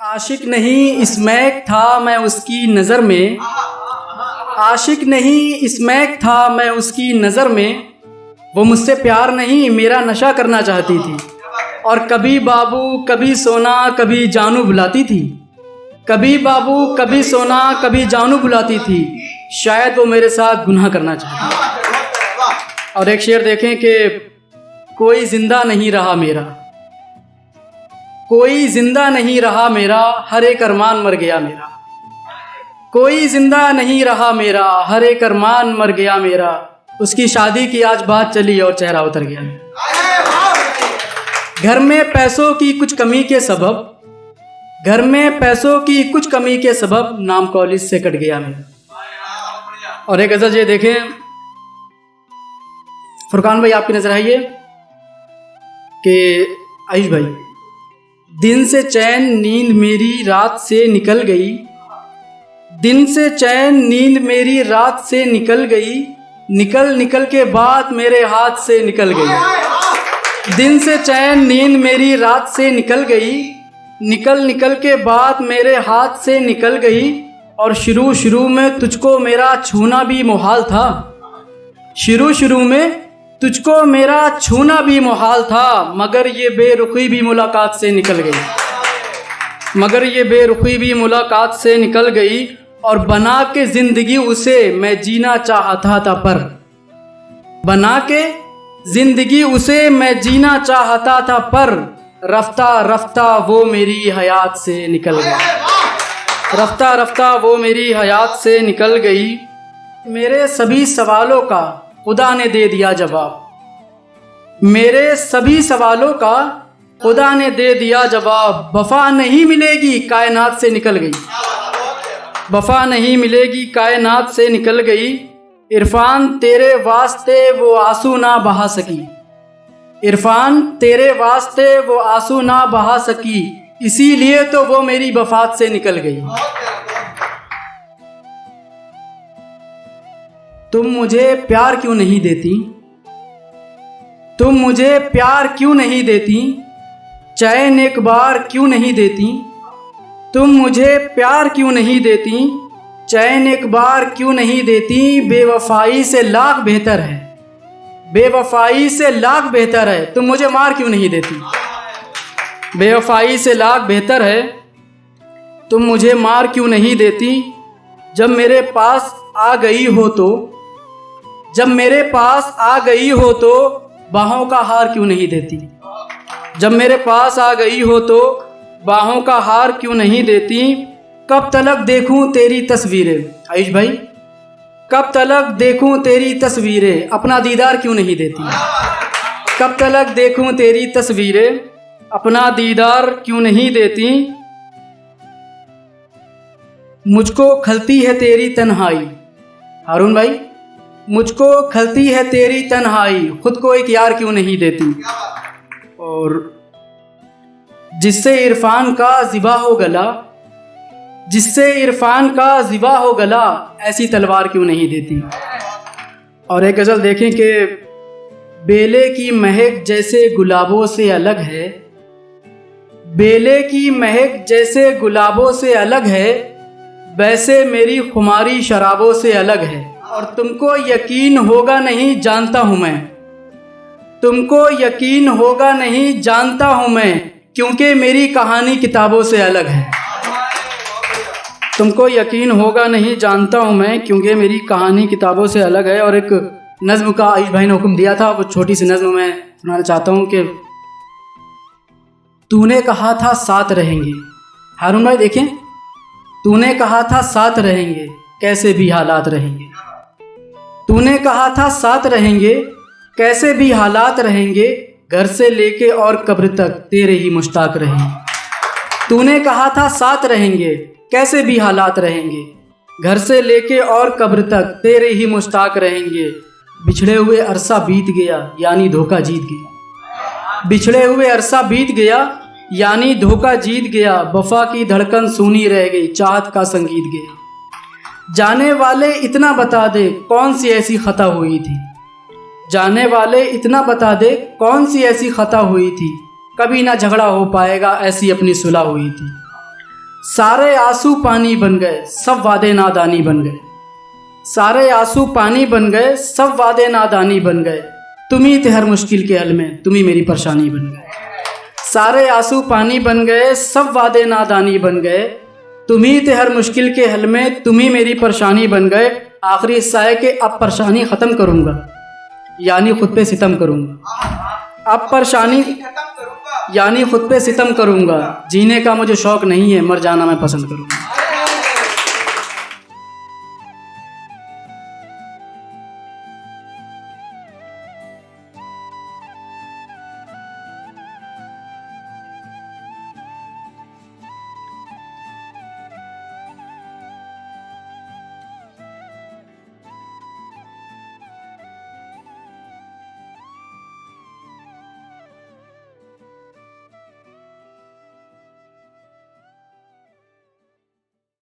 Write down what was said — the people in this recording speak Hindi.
आशिक नहीं इसमैक था मैं उसकी नज़र में, आशिक नहीं इसमैक था मैं उसकी नज़र में। वो मुझसे प्यार नहीं मेरा नशा करना चाहती थी। और कभी बाबू कभी सोना कभी जानू बुलाती थी, कभी बाबू कभी सोना कभी जानू बुलाती थी। शायद वो मेरे साथ गुनाह करना चाहती थी। और एक शेर देखें कि कोई ज़िंदा नहीं रहा मेरा, कोई ज़िंदा नहीं रहा मेरा, हर एक अरमान मर गया मेरा। कोई ज़िंदा नहीं रहा मेरा, हर एक अरमान मर गया मेरा। उसकी शादी की आज बात चली और चेहरा उतर गया। घर में पैसों की कुछ कमी के सबब, घर में पैसों की कुछ कमी के सबब नाम कॉलेज से कट गया मेरा। और एक गज़ल ये देखें, फुरकान भाई आपकी नजर आइए कि आयुष भाई, दिन से चैन नींद मेरी रात से निकल गई, दिन से चैन नींद मेरी रात से निकल गई, निकल निकल के बाद मेरे हाथ से निकल गई। दिन से चैन नींद मेरी रात से निकल गई, निकल निकल के बाद मेरे हाथ से निकल गई। और शुरू शुरू में तुझको मेरा छूना भी मुहाल था, शुरू शुरू में तुझको मेरा छूना भी मुहाल था। मगर ये बेरुखी भी मुलाकात से निकल गई, मगर ये बेरुखी भी मुलाकात से निकल गई। और बना के ज़िंदगी उसे मैं जीना चाहता था, पर बना के ज़िंदगी उसे मैं जीना चाहता था, पर रफ्ता रफ्ता वो मेरी हयात से निकल गई, रफ्ता रफ्ता वो मेरी हयात से निकल गई। मेरे सभी सवालों का खुदा ने दे दिया जवाब, मेरे सभी सवालों का खुदा ने दे दिया जवाब। वफा नहीं मिलेगी कायनात से निकल गई, वफा नहीं मिलेगी कायनात से निकल गई। इरफान तेरे वास्ते वो आंसू ना बहा सकी, इरफान तेरे वास्ते वो आंसू ना बहा सकी, इसीलिए तो वो मेरी वफात से निकल गई। तुम मुझे प्यार क्यों नहीं देती, तुम मुझे प्यार क्यों नहीं देती, चैन एक बार क्यों नहीं देती। तुम मुझे प्यार क्यों नहीं देती, चैन एक बार क्यों नहीं देती। बेवफाई से लाख बेहतर है, बेवफाई से लाख बेहतर है, तुम मुझे मार क्यों नहीं देती। बेवफाई से लाख बेहतर है, तुम मुझे मार क्यों नहीं देती। जब मेरे पास आ गई हो तो, जब मेरे पास आ गई हो तो बाहों का हार क्यों नहीं देती। जब मेरे पास आ गई हो तो बाहों का हार क्यों नहीं देती। कब तलक देखूं तेरी तस्वीरें, आयुष भाई, कब तलक देखूं तेरी तस्वीरें, अपना दीदार क्यों नहीं देती। कब तलक देखूं तेरी तस्वीरें, अपना दीदार क्यों नहीं देती। मुझको खलती है तेरी तन्हाई, हारून भाई, मुझको खलती है तेरी तन्हाई, खुद को एक यार क्यों नहीं देती। और जिससे इरफान का ज़िबा हो गला, जिससे इरफान का ज़िबा हो गला, ऐसी तलवार क्यों नहीं देती। और एक गज़ल देखें कि बेले की महक जैसे गुलाबों से अलग है, बेले की महक जैसे गुलाबों से अलग है, वैसे मेरी खुमारी शराबों से अलग है। और तुमको यकीन होगा नहीं जानता हूँ मैं, तुमको यकीन होगा नहीं जानता हूँ मैं, क्योंकि मेरी कहानी किताबों से अलग है। तुमको यकीन होगा नहीं जानता हूँ मैं, क्योंकि मेरी कहानी किताबों से अलग है। और एक नज़्म का आयुष भाई ने हुक्म दिया था, वो छोटी सी नज़्म मैं सुनाना चाहता हूँ कि तूने कहा था साथ रहेंगे, हारून भाई देखें, तूने कहा था साथ रहेंगे, कैसे भी हालात रहेंगे। तूने कहा था साथ रहेंगे, कैसे भी हालात रहेंगे, घर से लेके और कब्र तक तेरे ही मुश्ताक रहेंगे। तूने कहा था साथ रहेंगे, कैसे भी हालात रहेंगे, घर से लेके और कब्र तक तेरे ही मुश्ताक रहेंगे। बिछड़े हुए अरसा बीत गया यानी धोखा जीत गया, बिछड़े हुए अरसा बीत गया यानी धोखा जीत गया। वफा की धड़कन सूनी रह गई, चाहत का संगीत गया। जाने वाले इतना बता दे कौन सी ऐसी खता हुई थी, जाने वाले इतना बता दे कौन सी ऐसी खता हुई थी, कभी ना झगड़ा हो पाएगा ऐसी अपनी सुलह हुई थी। सारे आंसू पानी बन गए, सब वादे नादानी बन गए। सारे आंसू पानी बन गए, सब वादे नादानी बन गए। तुम ही थे हर मुश्किल के हल में, तुम ही मेरी परेशानी बन गए। सारे आंसू पानी बन गए, सब वादे नादानी बन गए। तुम ही थे हर मुश्किल के हल में, तुम ही मेरी परेशानी बन गए। आखिरी हिस्सा है कि अब परेशानी ख़त्म करूँगा, यानी खुद पे सितम करूँगा। अब परेशानी यानी खुद पे सितम करूँगा। जीने का मुझे शौक़ नहीं है, मर जाना मैं पसंद करूँगा।